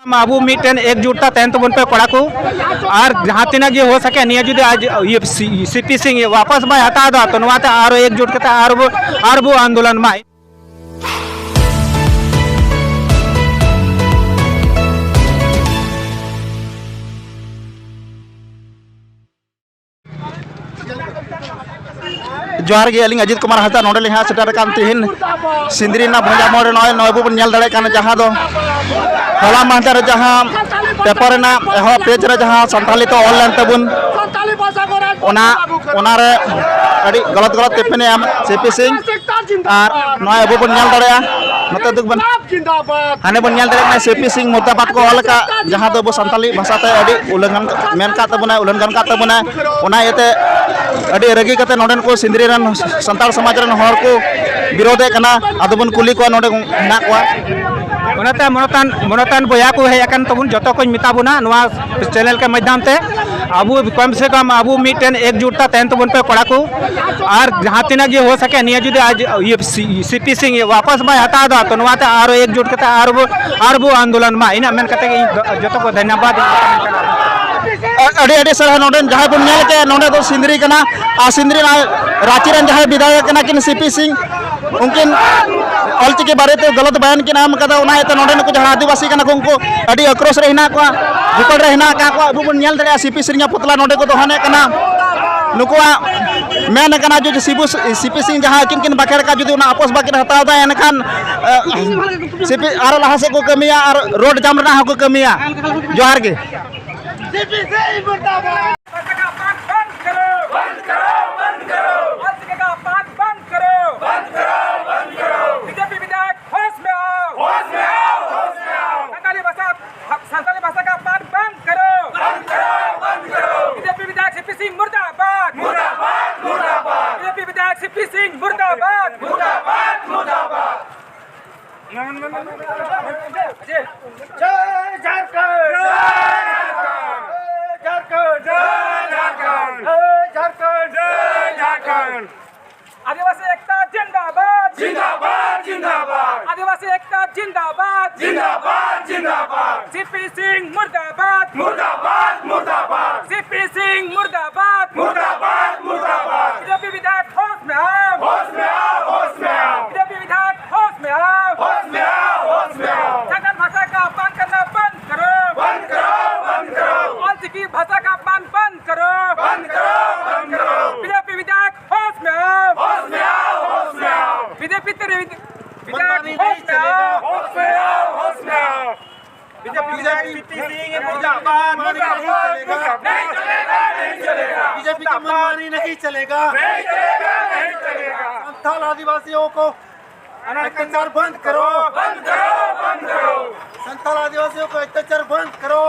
अबू मीटेन एकजुटता तहन तबन पे कड़ा को और जहाँ तीना ये हो सके निया जुदे आज ये सीपी सिंह वापस बाय हटा दो तो नवाते आरो एकजुट करते आरबो आंदोलन में जोहार गे अलिंग अजित कुमार हासदा नोडे लिहा सेटर कान तिहिन सिंदरी ना भंजा मोरे नय बन नेल दड़े कान जहां दो होला महतर जहां पेपर ना एहो पेज रे जहां संताली तो ऑनलाइन तबुन ओना रे अड़ी गलत तेपने आम सीपी सिंह और नय अबो बन नेल दड़े नते दुक बन हाने बन नेल दड़े सीपी सिंह मुर्दाबाद को ऑल का जहां दो संताली भाषा ते अड़ी उल्लंघन मेन का तबुना उल्लंघन का तबुना ओना येते अड़ी रगी कते नोडन को सिंदरी रन संताल समाज रन हर को विरोधे कना आदबन कुली को नोडे ना को ओनाते मनतान बया को हे एकन तबुन जतो को मिताबुना नवा चैनल के माध्यम से अबू कम से कम अबू मीटेन एकजुटता तहन तबन पे कड़ा को और जहाँ तीना ये हो सके निया जुदे आज ये सीपी सिंह वापस बाय हटा दो तो नवाते आरो एकजुट करते आरबो आंदोलन में इना मेन कते जतो को धन्यवाद अड़ी सर नोडन जहां बन नेल के नोडे दो सिंदरी कना आ सिंदरी ना रांची रन जहां विधायक कना किन सीपी सिंह उनकिन ऑलचिकी बारे ते गलत बयान के नाम कदा उना एते नोडे को जहां आदिवासी कना को उनको अड़ी आक्रोश रे हिना को विकल रे हिना का को अबू बन नेल दरे सीपी सिंह पुतला नोडे को दोहने कना नुकुआ मेन कना जो सीपी सिंह जहां किन बाखेर का जुदी उना आपस बाकिन हटाव दा एनखान सीपी आरो लहा से को कमिया और रोड जाम रना को कमिया जोहार के आदिवासी एकता जिंदाबाद जिंदाबाद जिंदाबाद आदिवासी एकता जिंदाबाद जिंदाबाद जिंदाबाद सीपी सिंह मुर्दाबाद मुर्दाबाद मुर्दाबाद सीपी सिंह मुर्दाबाद मुर्दाबाद मुर्दाबाद बीजेपी विधायक होश में आओ होश में आओ होश में आओ बीजेपी विधायक होश में आओ होश में आओ होश में आओ संगठन भाषा का अपमान करना बंद करो बंद करो बंद करो ऑलचिकी भाषा का अपमान बंद करो बंद करो बंद करो बीजेपी विधायक होश में आओ होश में आओ होश में आओ बीजेपी तेरे विधायक होश में आओ होश में आओ होश में आओ बीजेपी सिंह मुर्दाबाद नहीं चलेगा नहीं चलेगा बीजेपी की मनमानी नहीं चलेगा नहीं चलेगा नहीं चलेगा संथाल आदिवासियों को अत्याचार बंद करो बंद करो बंद करो संथाल आदिवासियों को अत्याचार बंद करो